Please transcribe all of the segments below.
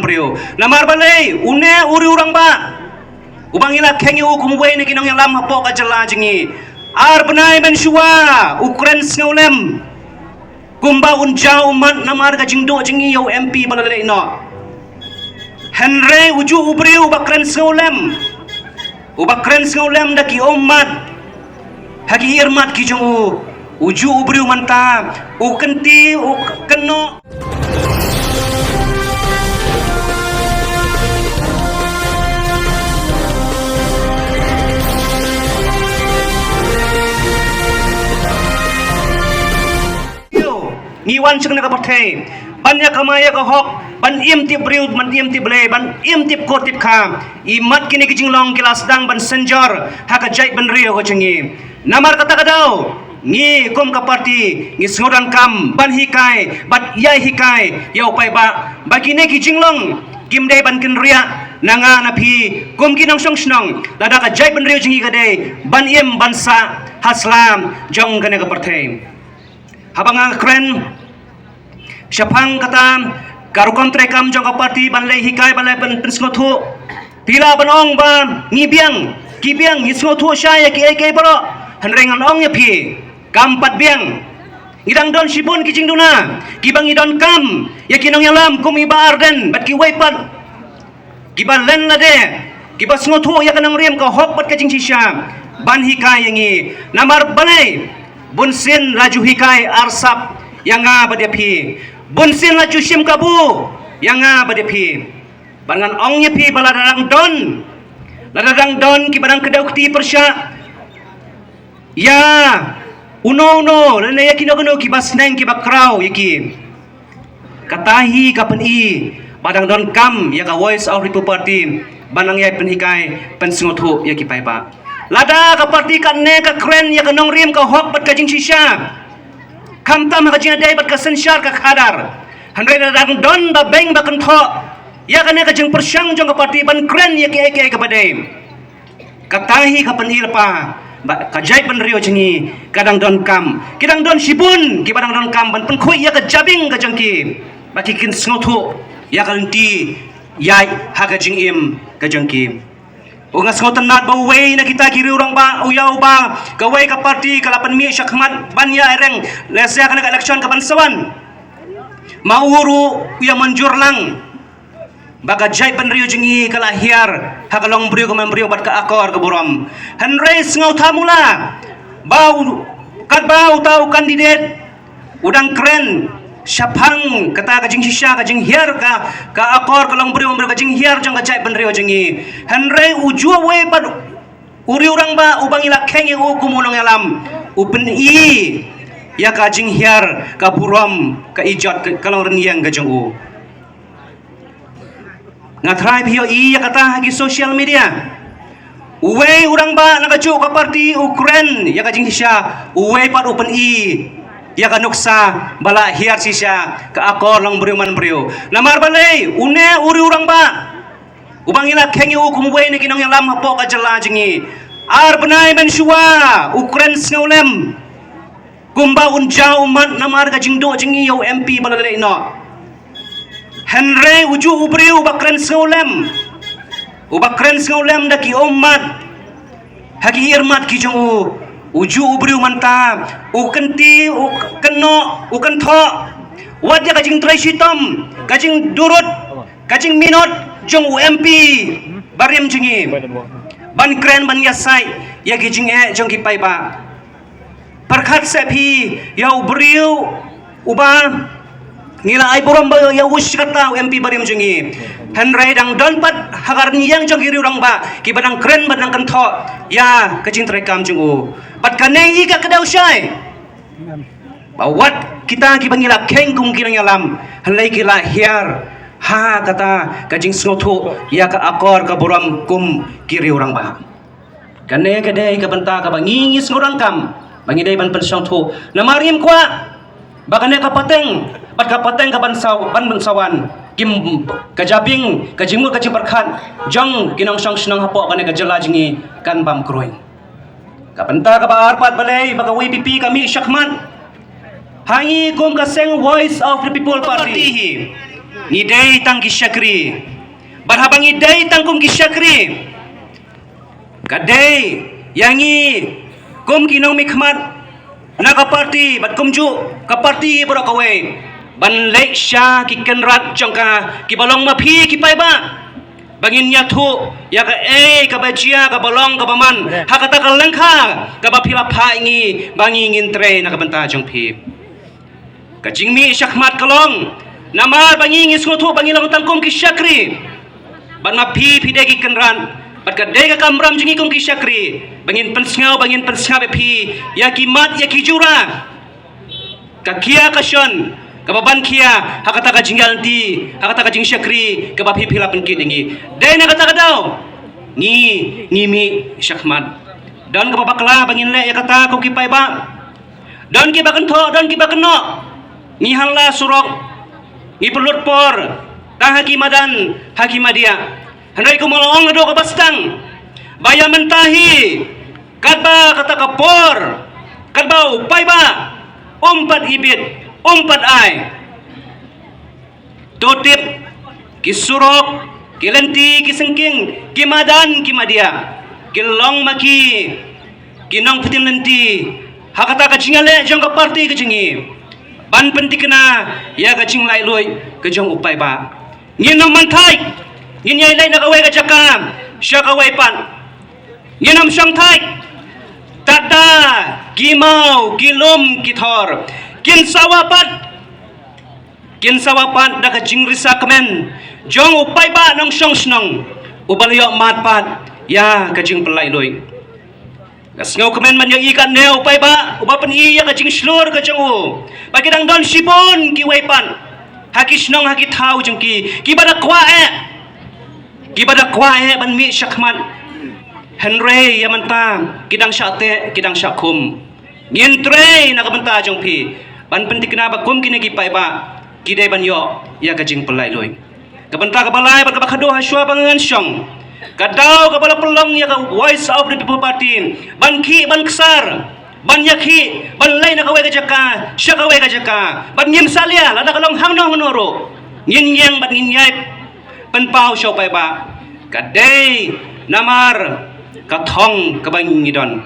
Brio namar balai une uri urang ba ubang ila kengi ukum we ni kinong lam hapo ka jala jingi ar benai ben shua ukren snolem kumba unjau mat namar ka jingdo jingi yo MP balai no Henry uju ubriu bakren snolem ubakren snolem daki umat hagi irmat ki jungu uju ubriu manta ukenti ukeno ngiwan sing naka partai banya kamaya ka hok ban im tip briud man im tip ble ban im tip ko tip kham imat kini kijing long kilas dang ban senjor haka jai ban rio ko chengi namar kata kadau ngi kom ka parti ngi sngodan kam ban hikai bat yai hikai yau pai ba bagine kijing long kim dei ban kin ria nanga na phi kom kinong song snong lada ka jai ban rio chengi ka dei ban im ban sa haslam jong kane ka partai habang kren syapang kata karukom trekam jong parti banlei hikai banlei pensngothu pila banong ba ngibiang kibiang ngisngothu syaya ki ek baro hanrengan ong ya phi kampat biang ngidang don sibun kijing duna kibang idon kam ya kinong yalam kum iba arden bat ki waipat kiba len lade kiba snothu ya kanang riem ka hok bat kajing sisya ban hikai yangi namar balai bunsin laju hikai arsap yang badia pi bunsin laju sim kabu yang badia pi bangan ongnya pi baladang don ki barang kedau kti persya ya uno lene yakin no ki basneng ki bakrau yaki katahi kapan i badang don kam ya ka voice of people party banang yai pen hikai pen singothu yaki pai ba lada ka parti ka ne ka kren ya ka nong rim ka hok bat ka jing shisha kamtam ka jing dai bat ka sensyar ka khadar handai dadang don ba beng ba kan tho ya ka ne ka jing persyang jong ka parti ban kren ya ki ek ka badai katahi ka pan ilpa ba ka jai ban rio jingi kadang don kam kidang don sibun ki badang don kam ban pen khoi ya ka jabing ka jangki ba ki kin snothu ya ka lenti yai ha ka jing im ka jangki ungas ngotan nat ba way na kita kiri orang ba uyaw ba kaway ka parti kalapan mi syakmat banya ereng lesya ka election ka bansawan mauru uya manjur lang baga jai panriyo jingi kalahiar hakalong brio ka membrio bat ka akor ka buram henry ngau tamula bau kat bau tau kandidat udang keren syapang kata kajing sisya kajing hiar ka akor kalong brio kajing hiar jang kajai penrio jengi henry ujua we pad uri orang ba ubang ila kengi u kumunong alam upen i ya kajing hiar ka buram ka ijat kalong renyang kajing u ngatrai pio i ya kata hagi social media uwe orang ba nakaju ka parti Ukraine ya kajing sisya uwe pad upen i ya ka nuksa bala hiar sisya ka akor lang beriuman beriu namar balai une uri urang ba ubang ila kengi u kumwe ni kinong lam hapo ka jala jingi ar benai ben shua ukren snolem kumba unjau mat namar ka jingdo jingi yo MP balai no Henry uju ubriu bakren snolem daki umat hagi irmat ki jungu uju ubriu manta ukenti ukeno ukentho wadya kajing traisitom kajing durut kajing minot jong UMP barim jingi ban kren ban yasai ya gijing jong kipai ba perkhat sepi ya ubriu uba ngila ai borom ba ya wush kata UMP barim jingi henry dang don pat hagar niyang jong kiri urang ba ki badang kren badang kentho ya kajing trekam jungu pat kanai ika kadau syai bawat kita ki bangila keng kung kirang alam halai kila hiar ha kata kajing snothu ya ka akor ka boram kum kiri orang ba kanai kadai ka banta ka bangingis ngurang kam bangidai ban pensong thu namarim kwa bakane ka pateng pat ka pateng ka bansawan kim kajabing kajimur kajing perkhat jong kinong song snong hapo kane ka jala jingi kan bam kroing kapenta ka ba arpat balai baga WPP kami syakman hangi kum kaseng voice of the people party ni day tang kisyakri barhabang idai tang kum kisyakri kadai yangi kum kinong mikmat naka party bat kum ju ka party bro kawe ban lek sha ki kenrat jongka ki balong ma phi ki pai ba bangin nya thu ya ka ka bajia ka balong ka baman hakata ka lengkha ka ba phila pha ngi bangi ngin tre na ka banta jong phi ka jingmi syakmat kalong nama bangi ngi su thu bangi long tangkum ki syakri ban ma phi de ki kenran bat ka de ka kamram jingi kum ki syakri bangin pensngau be phi ya ki mat ya ki jura ka kia ka shon kababan kia hakata ka jinggal ti hakata ka jing syakri ka bapi phila penkit ingi dai na kata kadau ni mi syakmat dan ka babakla bangin le ya kata ko kipai ba dan ki bakan tho dan ki bakeno ni halla surok ni pelut por ta hakimadan hakimadia handai ko molong ado ka bastang baya mentahi kadba kata ka por kadba upai ba umpat ibit umpat ai totip kisurok kilenti kisengking kimadan kimadia kilong maki kinong putin lenti hakata kacingale jong ka party kacingi ban pentikna ya kacing lai loi ke jong upai ba nginong mantai nginyai lai na kawai ka jakam sya kawai pan nginam syang thai tada kimau kilum kithor kin sawapat da ka jingrisa kemen jong upai ba nong syong snong ubalayo mat pat ya ka jing pelai loi gasngau kemen man yang ikan ne upai ba ubapan i ya ka jing slur ka jong u bagi dang don sipon ki waipan haki snong haki thau jong ki bada kwa e ban mi syakman henry yamanta kidang syate kidang syakum ngintre na ka banta jong pi ban pentikna ba kum kini ki pai ba kidai ban yo ya ka jing pelai loi ka banta ka balai ba ka khado haswa bangan syong kadau ka bala pelong ya ka voice of the people party ban ki ban ksar ban yakhi ban lai na ka wai ka jaka sya ka wai ka jaka ban ngim salia la da kalong hang nong noro ngin yang ban ngin yai ban pau syo pai ba kadai namar ka thong ka bang ngidon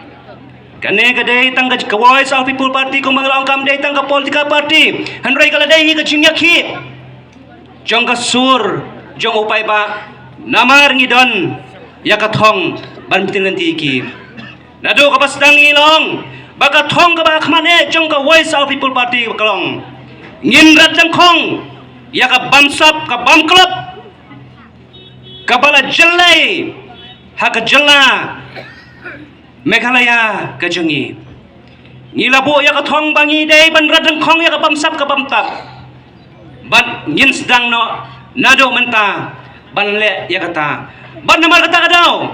kane ka dai tang ka voice of people party ko mga kam dai tang ka political party hanrai kala dai ka chinyakhi jong ka sur jong upai ba namar ngidon ya ka thong ban tinanti ki nado ka pasdang ngilong baka thong ka ba khmane jong ka voice of people party kalong ngin rat jang khong ya ka bamsap ka bam club ka bala jellai ha ka jella Meghalaya kajangi ngilabo ya ka thong bangi dei ban radang khong ya ka bamsap ka bamtak ban ngin sedang no nado menta ban le ya kata ban namar kata kadau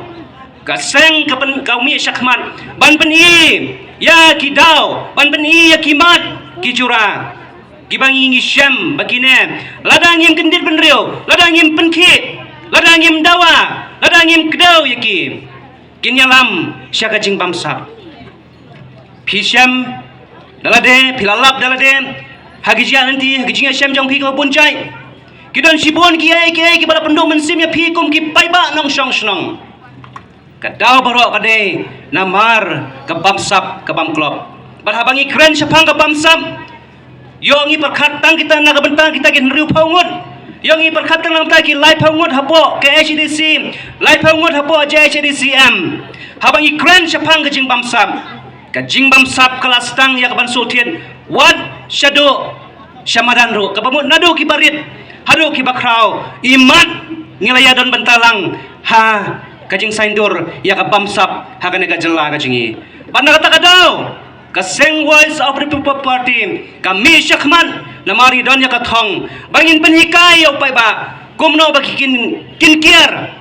ka seng ka pen ka mi syakman ban peni ya kidau ban peni ya kimat kijura kibangi ngisyam bagine ladang ngim kendit benrio ladang ngim penki ladang ngim dawa ladang ngim kedau yaki kinyalam syaka jing bamsa pisham dalade pilalap dalade hagijia nanti hagijia syam jong pi ko puncai kidon sibon kiai ki bala pendung mensim ya pi kum ki paiba nong syong snong kadau barok kade namar ke bamsap ke bamklop barhabangi keren syapang ke bamsap yongi perkatang kita nak bentang kita kin riu paungut yang i perkatang nam taki lai pangut hapo ke HDC lai pangut hapo JHDCM habang i kren syapang ke jing bamsap kelas tang ya kaban sultian wat syado syamadan ru kapamut nado ki barit hado ki bakrau imat ngilaya don bentalang ha kajing saindur ya ka bamsap ha kana ka jela ka jingi banda kata kadau kaseng voice of the people party kami syakman namari don ya kathong bangin penhikai upai ba kumno bagikin kiar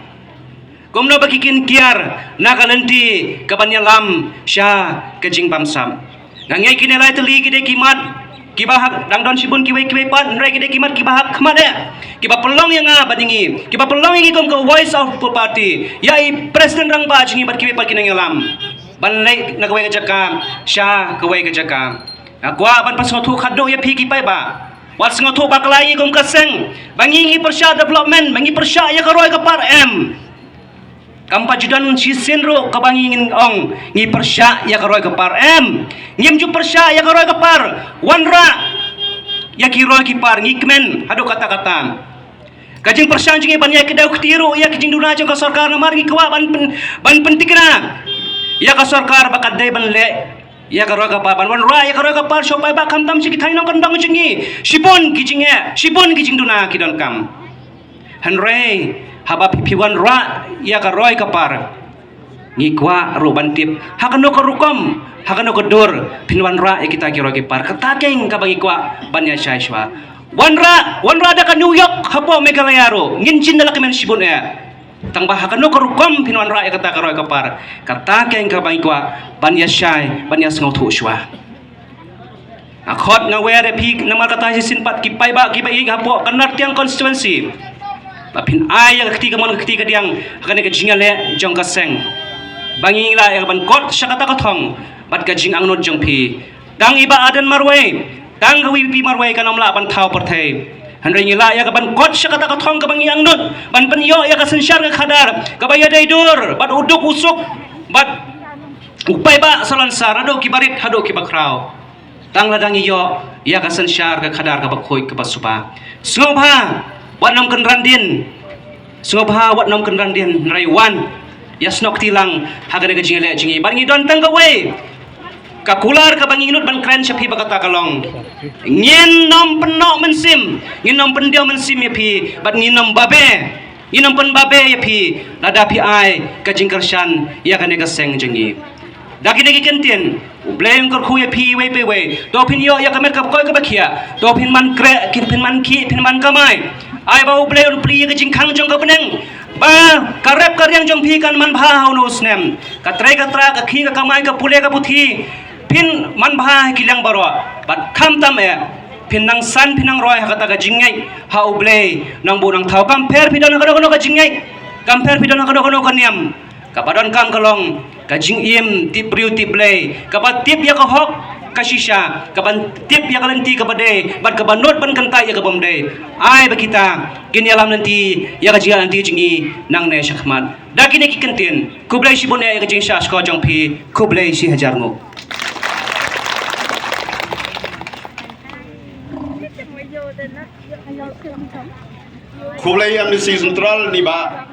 kumno bagikin kiar nakalenti kabanyalam sya kejing bamsam ngangai kinelai teli kide kimat kibahak dangdon sibun kiwai pan nrai kide kimat kibahak kemade kiba pelong yang badingi kiba pelong yang ikom ke voice of the party yai presiden rang ba jingi bat kiwai kinengalam banlai na kawai ka jaka sya kawai ka jaka Akwa ban pasotu khado ya phiki pai ba wat sengotu baklai gum kaseng bangi persya development bangi persya ya karoi kapar M kampa judan si senro kabangi ngin ong ngi persya ya karoi kapar M ngim ju persya ya karoi kapar wanra ya kiroi kipar ngikmen hado kata-kata kajing persya jingi ban ya kedau ketiru ya kajing duna jong ka sarkar namar ngi kwa ban pentikna ya ka sarkar bakat dai ban le ya karoi kapar ban wanra ya karoi kapar shopai ba kam tam sigi thainong kan dang jingi sipon kijing duna kidon kam hanre haba pipiwan ra ya karoi kapar ngikwa ruban tip hakano karukom hakano kodur pinwan ra ya kita kiroi kapar katakeng kabang ikwa banya shaishwa wanra da ka New York hapo Meghalaya ro nginjin dala kemen sibun ya tangba hakano karukom pinwan ra ya kata karoi kapar katakeng kabang ikwa banya shai banya sngotu shwa akhot ngawere pik namar kata sinpat kipai ba kipai hapo kanar tiang constituency lapin ayah ketika mana ketika diang akan kejingan le jong kaseng bangi la ya ban kot syakata kathong bat kajing angnot jong pi dang iba adan marwai dang gawi pi marwai kanam la ban thau perthai hanre ngila ya ban kot syakata kathong ka bangi angnot ban penyo ya ka sensyar ka khadar ka baya dai dur bat uduk usuk bat upai ba salansar ado kibarit hado kibakrau dang ladang iyo ya ka sensyar ka khadar ka bakhoi ka basupa snobha wat nom kenrandin sungobha wat nom kenrandin raiwan yasnok tilang hagane ka jingale jingi bangi don tanggawe ka kular ka bangi nut ban kren shapi bakata kalong ngin nom penok mensim ngin nom pendio mensim ya pi bat ngin nom babe ngin nom pen babe ya pi lada pi ai ka jingkarshan ya kane ka seng jingi daki negi kentin blame kor khuya pi we pe we do pin yo ya kamer kap koi ka bakhia do pin man kre kin pin man ki pin man kamai ai bau blame on pri ka jingkhang jong ka peneng ba karep karyang jong pi kan man bha hau no snem ka tre ka tra ka khi ka kamai ka pule ka puthi pin man bha kilang baro bat kham tam e pin nang san pin nang roi ha kata ka jingai hau blame nang bu nang thau kam pher pidon ka no ka jingai kam pher pidon ka no ka niam kapadon kam kalong kajing im tip riu tip lay kapat tip ya kahok kasisha kapan tip ya kalenti kabade bat kabanot ban kantai ya kabomde ai bakita kini alam nanti ya kajinga nanti jingi nang ne syakmat dakine kikentin kublai si bone ya kajing sha sko jong pi kublai si hajar ngo Kublai Amnesty Central ni ba